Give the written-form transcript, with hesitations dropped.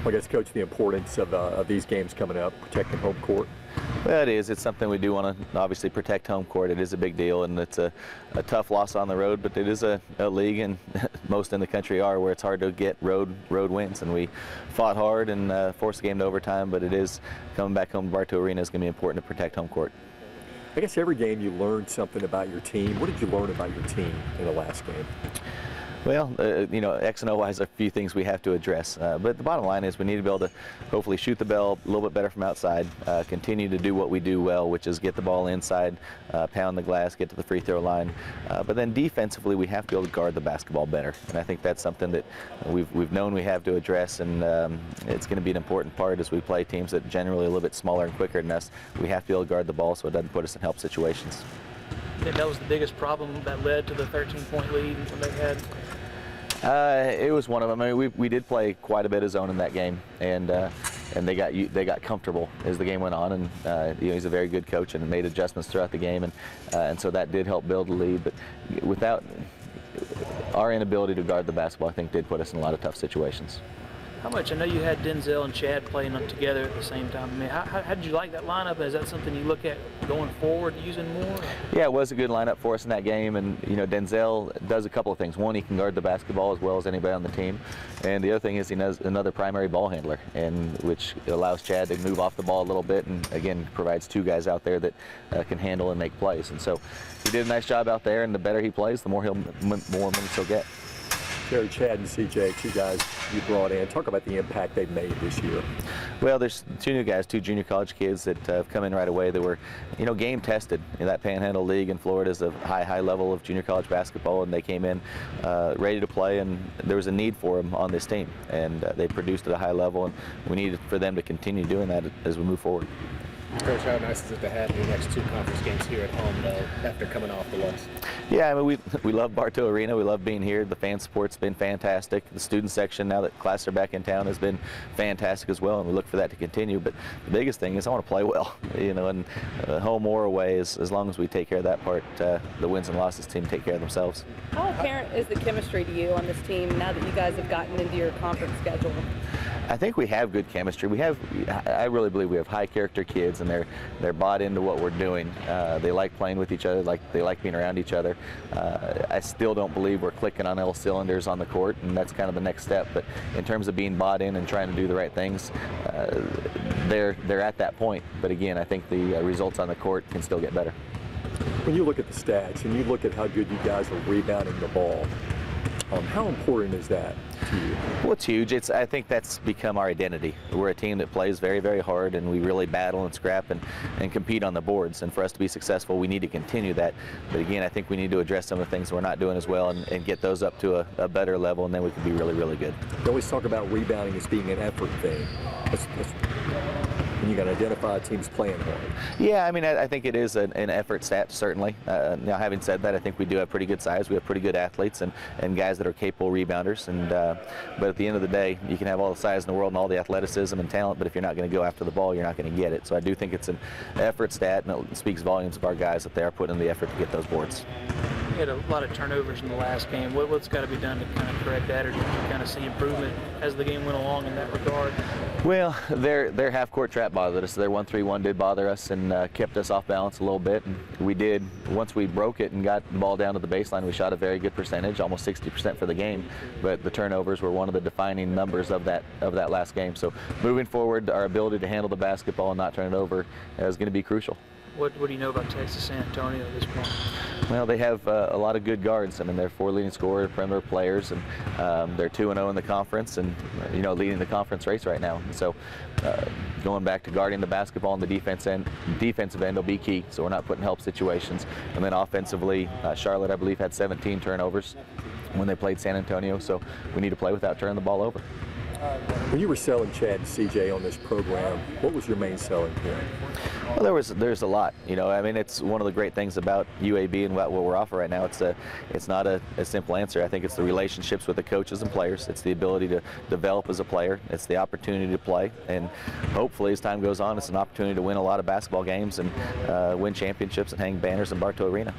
I guess, Coach, the importance of these games coming up, protecting home court. Well, it is. It's something we do want to obviously protect home court. It is a big deal, and it's a tough loss on the road, but it is a league, and most in the country are, where it's hard to get road wins. And we fought hard and forced the game to overtime, but it is coming back home to Bartow Arena is going to be important to protect home court. I guess every game you learned something about your team. What did you learn about your team in the last game? Well, you know, X and O wise, a few things we have to address. But the bottom line is we need to be able to hopefully shoot the ball a little bit better from outside, continue to do what we do well, which is get the ball inside, pound the glass, get to the free throw line. But then defensively, we have to be able to guard the basketball better. And I think that's something that we've known we have to address, and it's going to be an important part as we play teams that generally a little bit smaller and quicker than us. We have to be able to guard the ball so it doesn't put us in help situations. I think that was the biggest problem that led to the 13-point lead when they had. It was one of them. I mean, we did play quite a bit of zone in that game, and they got comfortable as the game went on. And you know, he's a very good coach and made adjustments throughout the game, and so that did help build the lead. But without our inability to guard the basketball, I think did put us in a lot of tough situations. How much? I know you had Denzel and Chad playing them together at the same time. I mean, how did you like that lineup? Is that something you look at going forward, using more? Yeah, it was a good lineup for us in that game, and you know, Denzel does a couple of things. One, he can guard the basketball as well as anybody on the team, and the other thing is he knows another primary ball handler, and which allows Chad to move off the ball a little bit, and again provides two guys out there that can handle and make plays. And so he did a nice job out there, and the better he plays, the more minutes he'll get. Jerod, Chad, and CJ, two guys you brought in. Talk about the impact they've made this year. Well, there's two new guys, two junior college kids that have come in right away that were, you know, game tested. You know, that Panhandle League in Florida is a high level of junior college basketball, and they came in ready to play, and there was a need for them on this team, and they produced at a high level, and we needed for them to continue doing that as we move forward. Coach, how nice is it to have your next two conference games here at home, though, after coming off the loss? Yeah, I mean, we love Bartow Arena. We love being here. The fan support's been fantastic. The student section, now that classes are back in town, has been fantastic as well, and we look for that to continue. But the biggest thing is I want to play well, you know, and home or away, as long as we take care of that part, the wins and losses team take care of themselves. How apparent is the chemistry to you on this team now that you guys have gotten into your conference schedule? I think we have good chemistry. I really believe we have high character kids, and they're bought into what we're doing. They like playing with each other, they like being around each other. I still don't believe we're clicking on all cylinders on the court, and that's kind of the next step. But in terms of being bought in and trying to do the right things, they're at that point. But again, I think the results on the court can still get better. When you look at the stats and you look at how good you guys are rebounding the ball, how important is that to you? Well, it's huge. I think that's become our identity. We're a team that plays very, very hard, and we really battle and scrap and compete on the boards. And for us to be successful, we need to continue that. But again, I think we need to address some of the things we're not doing as well and get those up to a better level, and then we can be really, really good. You always talk about rebounding as being an effort thing. And you got to identify a team's playing hard. Yeah, I mean, I think it is an effort stat, certainly. Now, having said that, I think we do have pretty good size. We have pretty good athletes and guys that are capable rebounders. But at the end of the day, you can have all the size in the world and all the athleticism and talent, but if you're not going to go after the ball, you're not going to get it. So I do think it's an effort stat, and it speaks volumes of our guys that they are putting in the effort to get those boards. You had a lot of turnovers in the last game. What's got to be done to kind of correct that, or did you kind of see improvement as the game went along in that regard? Well, their half-court trap bothered us. Their 1-3-1 did bother us and kept us off balance a little bit. And we did, once we broke it and got the ball down to the baseline, we shot a very good percentage, almost 60% for the game. But the turnovers were one of the defining numbers of that last game. So moving forward, our ability to handle the basketball and not turn it over is going to be crucial. What do you know about Texas San Antonio at this point? Well, they have a lot of good guards. I mean, they're 4 leading scorer, perimeter players, and they're 2-0 in the conference, and you know, leading the conference race right now. So, going back to guarding the basketball on the defensive end will be key. So we're not putting help situations. And then offensively, Charlotte, I believe, had 17 turnovers when they played San Antonio. So we need to play without turning the ball over. When you were selling Chad and CJ on this program, what was your main selling point? Well, there's a lot. You know, I mean, it's one of the great things about UAB and what we're offering right now. It's not a simple answer. I think it's the relationships with the coaches and players. It's the ability to develop as a player. It's the opportunity to play, and hopefully, as time goes on, it's an opportunity to win a lot of basketball games and win championships and hang banners in Bartow Arena.